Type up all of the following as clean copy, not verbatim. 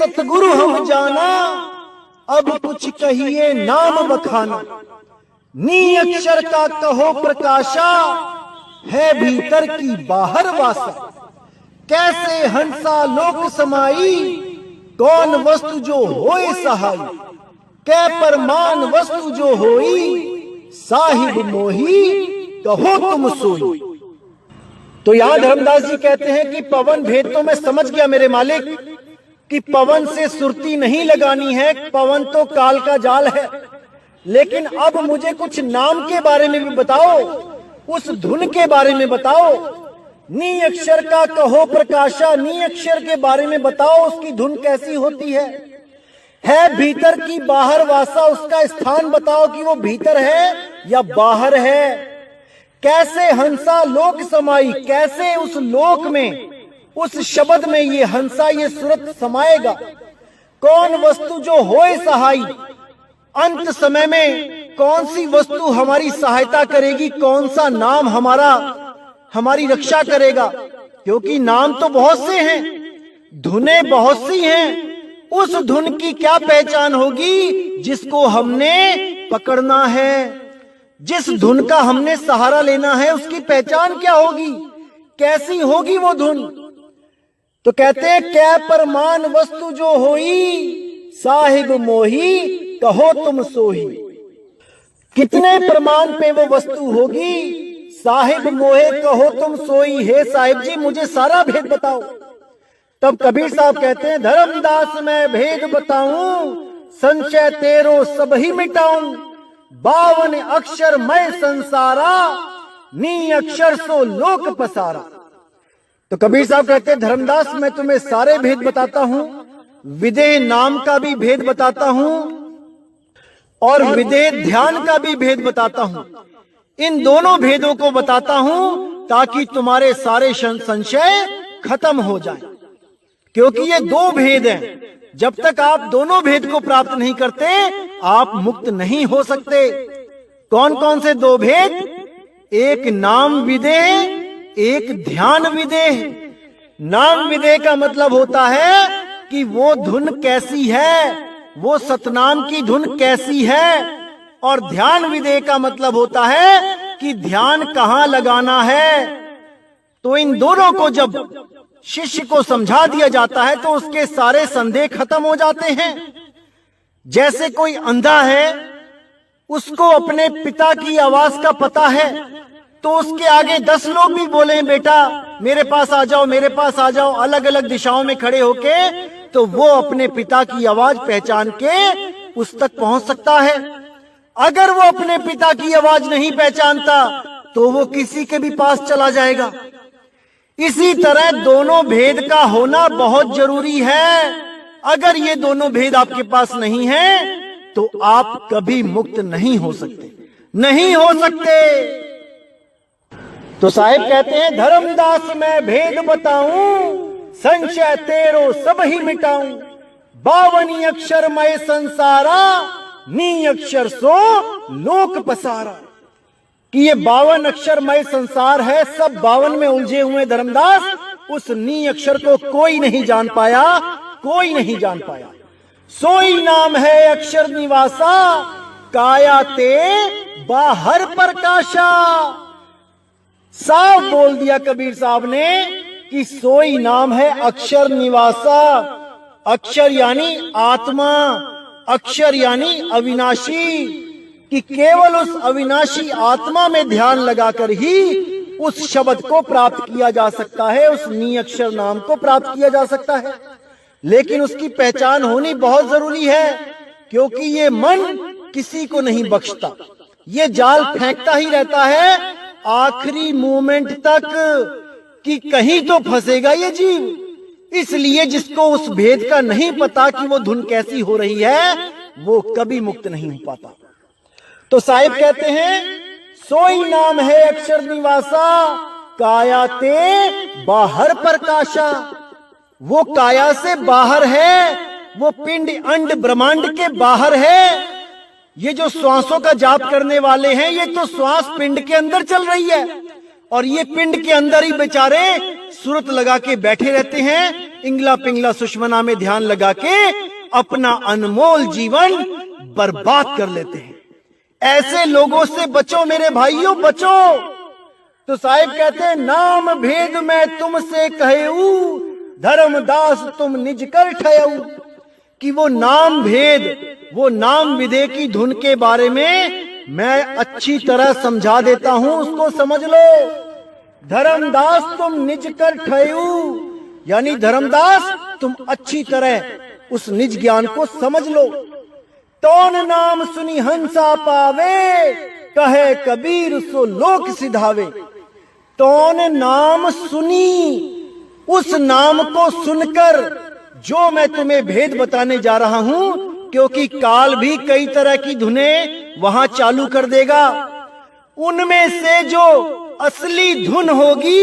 सतगुरु हम जाना, अब कुछ कहिए नाम बखाना। नी अक्षर का कहो प्रकाशा, है भीतर की बाहर वासा। कैसे हंसा लोक समाई, कौन वस्तु जो होए सहाई। कै परमान वस्तु जो होई, साहिब मोही कहो तुम सोई। तो यहां धर्मदास जी कहते हैं कि पवन भेद तो मैं समझ गया मेरे मालिक, कि पवन से सुरती नहीं लगानी है, पवन तो काल का जाल है। लेकिन अब मुझे कुछ नाम के बारे में भी बताओ, उस धुन के बारे में बताओ। नी अक्षर का कहो प्रकाशा, नी अक्षर के बारे में बताओ, उसकी धुन कैसी होती है भीतर की बाहर वासा, उसका स्थान बताओ कि वो भीतर है या बाहर है। कैसे हंसा लोक समाई, कैसे उस लोक में, उस शब्द में ये हंसा, ये सुरत समाएगा। कौन वस्तु जो होए सहाई, अंत समय में कौन सी वस्तु हमारी सहायता करेगी, कौन सा नाम हमारी रक्षा करेगा। क्योंकि नाम तो बहुत से हैं, धुनें बहुत सी हैं, उस धुन की क्या पहचान होगी जिसको हमने पकड़ना है, जिस धुन का हमने सहारा लेना है, उसकी पहचान क्या होगी, कैसी होगी वो धुन। तो कहते हैं कै परमान वस्तु जो होई, साहिब मोही कहो तुम सोही। कितने प्रमाण पे वो वस्तु होगी, साहिब मोहे कहो तुम सोई। हे साहिब जी मुझे सारा भेद बताओ। तब कबीर साहब कहते हैं धर्मदास मैं भेद बताऊं, संशय तेरो सब ही मिटाऊं। 52 अक्षर मैं संसारा, नी अक्षर सो लोक पसारा। तो कबीर साहब कहते हैं धर्मदास मैं तुम्हें सारे भेद बताता हूं, विदेह नाम का भी भेद बताता हूं और विदेह ध्यान का भी भेद बताता हूं। इन दोनों भेदों को बताता हूं ताकि तुम्हारे सारे संशय खत्म हो जाएं। क्योंकि ये दो भेद हैं, जब तक आप दोनों भेद को प्राप्त नहीं करते आप मुक्त नहीं हो सकते। कौन कौन से दो भेद, एक नाम विदेह, एक ध्यान विदेह। नाम विदेह का मतलब होता है कि वो धुन कैसी है, वो सतनाम की धुन कैसी है। और ध्यान विदेह का मतलब होता है कि ध्यान कहां लगाना है। तो इन दोनों को जब शिष्य को समझा दिया जाता है तो उसके सारे संदेह खत्म हो जाते हैं। जैसे कोई अंधा है, उसको अपने पिता की आवाज का पता है, तो उसके आगे 10 लोग भी बोले बेटा मेरे पास आ जाओ, मेरे पास आ जाओ, अलग अलग दिशाओं में खड़े होके, तो वो अपने पिता की आवाज पहचान के उस तक पहुंच सकता है। अगर वो अपने पिता की आवाज नहीं पहचानता तो वो किसी के भी पास चला जाएगा। इसी तरह दोनों भेद का होना बहुत जरूरी है। अगर ये दोनों भेद आपके पास नहीं है तो आप कभी मुक्त नहीं हो सकते, नहीं हो सकते। तो साहिब कहते हैं धर्मदास मैं भेद बताऊं, संशय तेरो सब ही मिटाऊं। 52 अक्षर मैं संसारा, नी अक्षर सो लोक पसारा। कि ये 52 अक्षरमय संसार है, सब 52 में उलझे हुए धर्मदास, उस नी अक्षर को कोई नहीं जान पाया, कोई नहीं जान पाया। सोई नाम है अक्षर निवासा, काया ते बाहर प्रकाशा। साफ बोल दिया कबीर साहब ने कि सोई नाम है अक्षर निवासा। अक्षर यानी आत्मा, अक्षर यानी अविनाशी, कि केवल उस अविनाशी आत्मा में ध्यान लगाकर ही उस शब्द को प्राप्त किया जा सकता है, उस नी अक्षर नाम को प्राप्त किया जा सकता है। लेकिन उसकी पहचान होनी बहुत जरूरी है, क्योंकि ये मन किसी को नहीं बख्शता, ये जाल फेंकता ही रहता है आखिरी मोमेंट तक कि कहीं तो फंसेगा ये जीव। इसलिए जिसको उस भेद का नहीं पता कि वो धुन कैसी हो रही है, वो कभी मुक्त नहीं हो पाता। तो साहिब कहते हैं सोई नाम है अक्षर निवासा, काया ते बाहर प्रकाशा। वो काया से बाहर है, वो पिंड अंड ब्रह्मांड के बाहर है। ये जो श्वासों का जाप करने वाले हैं, ये तो श्वास पिंड के अंदर चल रही है और ये पिंड के अंदर ही बेचारे सुरत लगा के बैठे रहते हैं। इंगला पिंगला सुषमना में ध्यान लगा के अपना अनमोल जीवन बर्बाद कर लेते हैं। ऐसे लोगों से बचो मेरे भाइयों, बचो। तो साहिब कहते हैं, नाम भेद मैं तुमसे कहूं, धर्मदास तुम निज कर ठहऊ। कि वो नाम भेद, वो नाम विदे की धुन के बारे में मैं अच्छी तरह समझा देता हूं, उसको समझ लो। धर्मदास तुम निज कर ठहऊ, यानी धर्मदास तुम अच्छी तरह उस निज ज्ञान को समझ लो। तौन नाम सुनी हंसा पावे, कहे कबीर सो लोक सिधावे। तौन नाम सुनी, उस नाम को सुनकर जो मैं तुम्हें भेद बताने जा रहा हूं, क्योंकि काल भी कई तरह की धुनें वहां चालू कर देगा। उनमें से जो असली धुन होगी,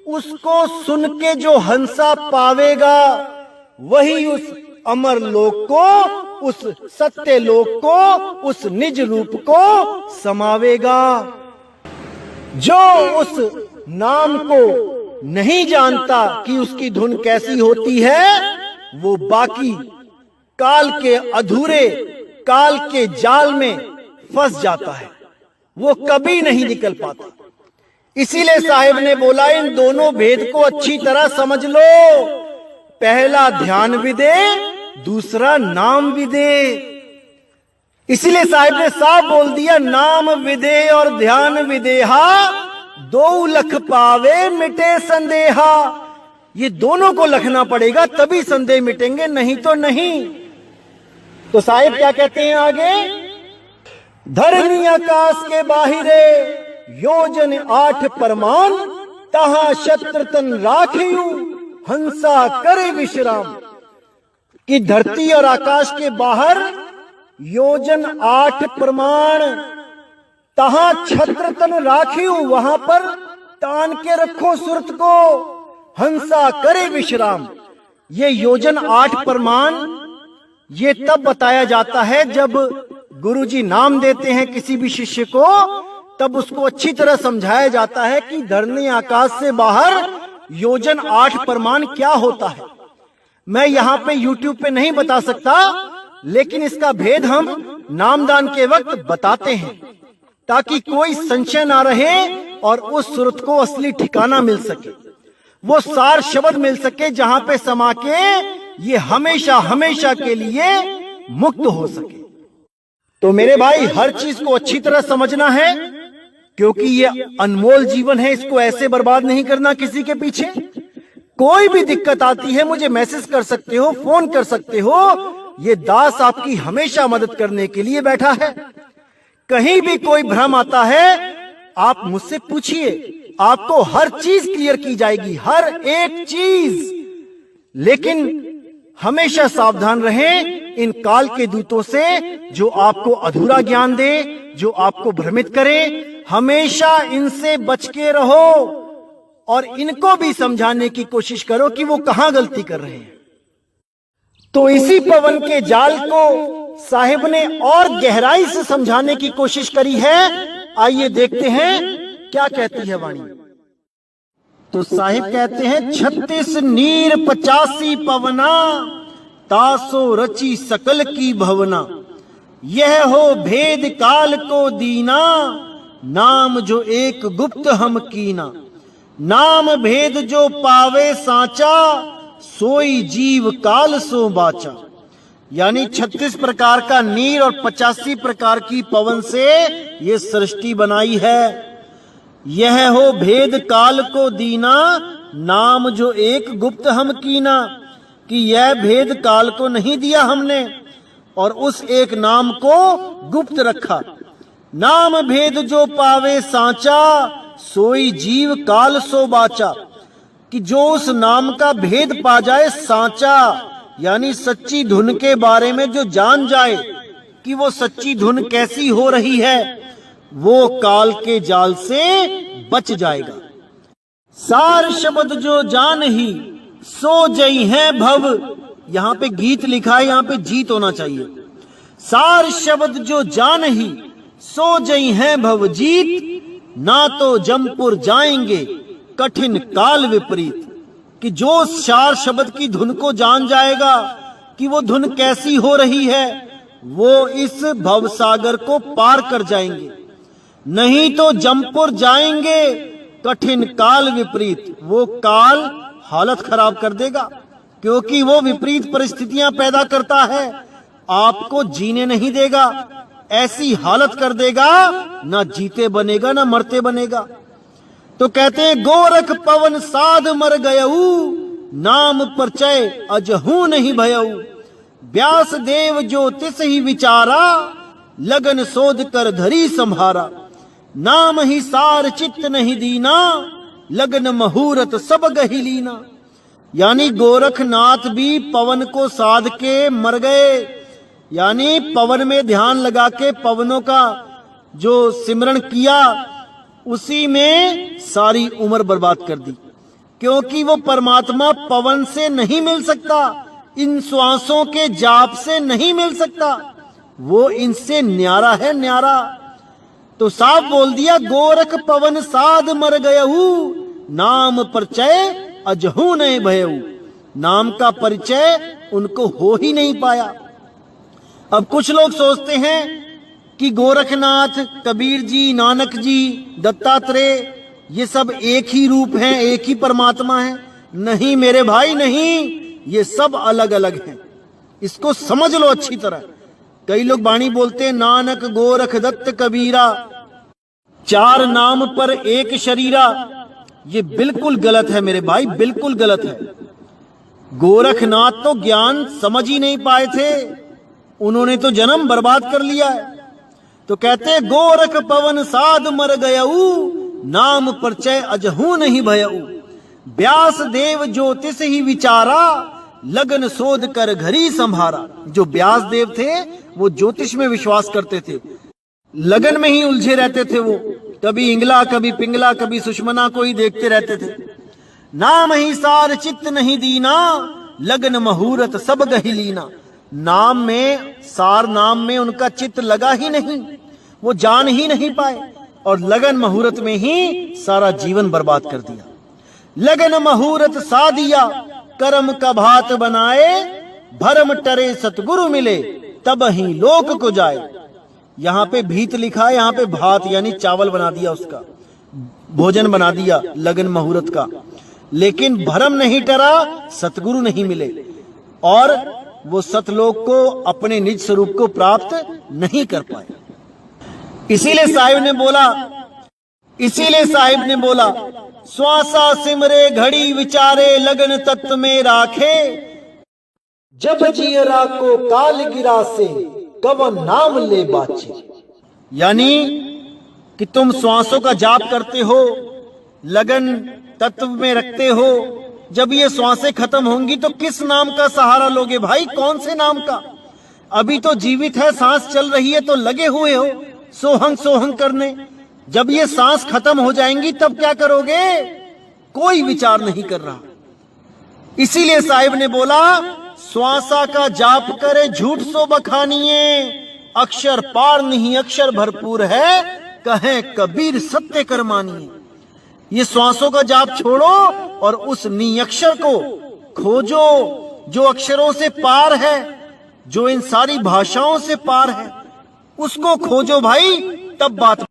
उसको सुन के जो हंसा पावेगा, वही उस अमर लोक को, उस सत्य लोक को, उस निज रूप को समावेगा। जो उस नाम को नहीं जानता कि उसकी धुन कैसी होती है, वो बाकी काल के अधूरे, काल के जाल में फंस जाता है, वो कभी नहीं निकल पाता। इसीलिए साहिब ने बोला, इन दोनों भेद को अच्छी तरह समझ लो। पहला ध्यान विदे, दूसरा नाम विदे। इसीलिए साहिब ने साफ बोल दिया, नाम विदे और ध्यान विदेहा, दो लख पावे मिटे संदेहा। ये दोनों को लखना पड़ेगा, तभी संदेह मिटेंगे, नहीं तो नहीं। तो साहिब क्या कहते हैं आगे, धरनी आकाश के बाहिरे, योजन 8 परमान, तहां शत्रु तन राखियू, हंसा करे विश्राम। कि धरती और आकाश के बाहर योजन 8 प्रमाण, तहां छत्र तन राखियू, वहां पर तान के रखो सुरत को, हंसा करे विश्राम। ये योजन 8 प्रमाण, ये तब बताया जाता है जब गुरुजी नाम देते हैं किसी भी शिष्य को, तब उसको अच्छी तरह समझाया जाता है कि धरनी आकाश से बाहर योजन 8 प्रमाण क्या होता है। मैं यहाँ पे YouTube पे नहीं बता सकता, लेकिन इसका भेद हम नामदान के वक्त बताते हैं, ताकि कोई संशय ना रहे और उस सुरत को असली ठिकाना मिल सके, वो सार शब्द मिल सके, जहां पे समा के ये हमेशा हमेशा के लिए मुक्त हो सके। तो मेरे भाई, हर चीज को अच्छी तरह समझना है, क्योंकि ये अनमोल जीवन है, इसको ऐसे बर्बाद नहीं करना किसी के पीछे। कोई भी दिक्कत आती है, मुझे मैसेज कर सकते हो, फोन कर सकते हो, ये दास आपकी हमेशा मदद करने के लिए बैठा है। कहीं भी कोई भ्रम आता है, आप मुझसे पूछिए, आपको हर चीज क्लियर की जाएगी, हर एक चीज। लेकिन हमेशा सावधान रहें इन काल के दूतों से, जो आपको अधूरा ज्ञान दे, जो आपको भ्रमित करे। हमेशा इनसे बच के रहो और इनको भी समझाने की कोशिश करो कि वो कहां गलती कर रहे हैं। तो इसी पवन के जाल को साहिब ने और गहराई से समझाने की कोशिश करी है। आइए देखते हैं क्या कहती है वाणी। तो साहिब कहते हैं, 36 नीर 85 पवना, तासो रची सकल की भवना। यह हो भेद काल को दीना, नाम जो एक गुप्त हम कीना। नाम भेद जो पावे सांचा, सोई जीव काल सो बाचा। यानी 36 प्रकार का नीर और 85 प्रकार की पवन से ये सृष्टि बनाई है। यह हो भेद काल को दीना, नाम जो एक गुप्त हम कीना। कि यह भेद काल को नहीं दिया हमने और उस एक नाम को गुप्त रखा। नाम भेद जो पावे सांचा, सोई जीव काल सो बाचा। कि जो उस नाम का भेद पा जाए, सांचा यानी सच्ची धुन के बारे में जो जान जाए कि वो सच्ची धुन कैसी हो रही है, वो काल के जाल से बच जाएगा। सार शब्द जो जान ही, सो जई है भव। यहां पे गीत लिखा है, यहां पे जीत होना चाहिए। सार शब्द जो जान ही, सो जई है भव जीत। ना तो जमपुर जाएंगे, कठिन काल विपरीत। कि जो 4 शब्द की धुन को जान जाएगा कि वो धुन कैसी हो रही है, वो इस भवसागर को पार कर जाएंगे। नहीं तो जमपुर जाएंगे कठिन काल विपरीत, वो काल हालत खराब कर देगा, क्योंकि वो विपरीत परिस्थितियां पैदा करता है, आपको जीने नहीं देगा, ऐसी हालत कर देगा, ना जीते बनेगा ना मरते बनेगा। तो कहते हैं गोरख पवन साध मर गयऊ, नाम परचय अजहू नहीं भयऊ। व्यास देव जो तिस ही विचारा, लगन शोध कर धरी संभारा। नाम ही सार चित्त नहीं दीना, लगन मुहूर्त सब गही लीना। यानी गोरखनाथ भी पवन को साध के मर गए, यानी पवन में ध्यान लगा के पवनों का जो सिमरण किया, उसी में सारी उम्र बर्बाद कर दी, क्योंकि वो परमात्मा पवन से नहीं मिल सकता, इन श्वासों के जाप से नहीं मिल सकता, वो इनसे न्यारा है, न्यारा। तो साफ बोल दिया गोरख पवन साध मर गयऊ, नाम परिचय अजहू नहीं भयऊ। नाम का परिचय उनको हो ही नहीं पाया। अब कुछ लोग सोचते हैं कि गोरखनाथ, कबीर जी, नानक जी, दत्तात्रेय, ये सब एक ही रूप हैं, एक ही परमात्मा है। नहीं मेरे भाई नहीं, ये सब अलग अलग हैं, इसको समझ लो अच्छी तरह। कई लोग बाणी बोलते हैं नानक गोरख दत्त कबीरा, 4 नाम पर एक शरीरा। ये बिल्कुल गलत है मेरे भाई, बिल्कुल गलत है। गोरखनाथ तो ज्ञान समझ ही नहीं पाए थे, उन्होंने तो जन्म बर्बाद कर लिया है। तो कहते हैं गोरख पवन साध मर गयऊ, नाम परिचय अजहू नहीं भयऊ। व्यास देव ज्योतिष ही विचारा, लगन शोध कर घरी संभारा। जो व्यास देव थे वो ज्योतिष में विश्वास करते थे, लगन में ही उलझे रहते थे। वो कभी इंगला, कभी पिंगला, कभी सुषमना को ही देखते रहते थे। नाम ही सार चित्त नहीं दीना, लगन मुहूर्त सब गही लीना। नाम में, सार नाम में उनका चित्त लगा ही नहीं, वो जान ही नहीं पाए, और लगन मुहूर्त में ही सारा जीवन बर्बाद कर दिया। लगन मुहूर्त सा दिया, कर्म का भात बनाए, भरम टरे सतगुरु मिले, तब ही लोक को जाए। यहां पे भीत लिखा है, यहां पे भात यानी चावल बना दिया, उसका भोजन बना दिया लगन मुहूर्त का, लेकिन भरम नहीं टरा, सतगुरु नहीं मिले, और वो सतलोक को, अपने निज स्वरूप को प्राप्त नहीं कर पाए। इसीलिए साहिब ने बोला श्वासा सिमरे घड़ी विचारे, लगन तत्व में राखे। जब जियरा को काल गिरा से, कवन नाम ले बाचे। यानी कि तुम श्वासों का जाप करते हो, लगन तत्व में रखते हो, जब ये श्वासें खत्म होंगी तो किस नाम का सहारा लोगे भाई? कौन से नाम का? अभी तो जीवित है, सांस चल रही है, तो लगे हुए हो सोहंग सोहंग करने। जब ये सांस खत्म हो जाएंगी तब क्या करोगे? कोई विचार नहीं कर रहा। इसीलिए साहिब ने बोला श्वासा का जाप करे झूठ सो बखानिए, अक्षर पार नहीं अक्षर भरपूर है, कहे कबीर सत्य कर मानिए। ये श्वासों का जाप छोड़ो और उस निअक्षर को खोजो, जो अक्षरों से पार है, जो इन सारी भाषाओं से पार है, उसको खोजो भाई, तब बात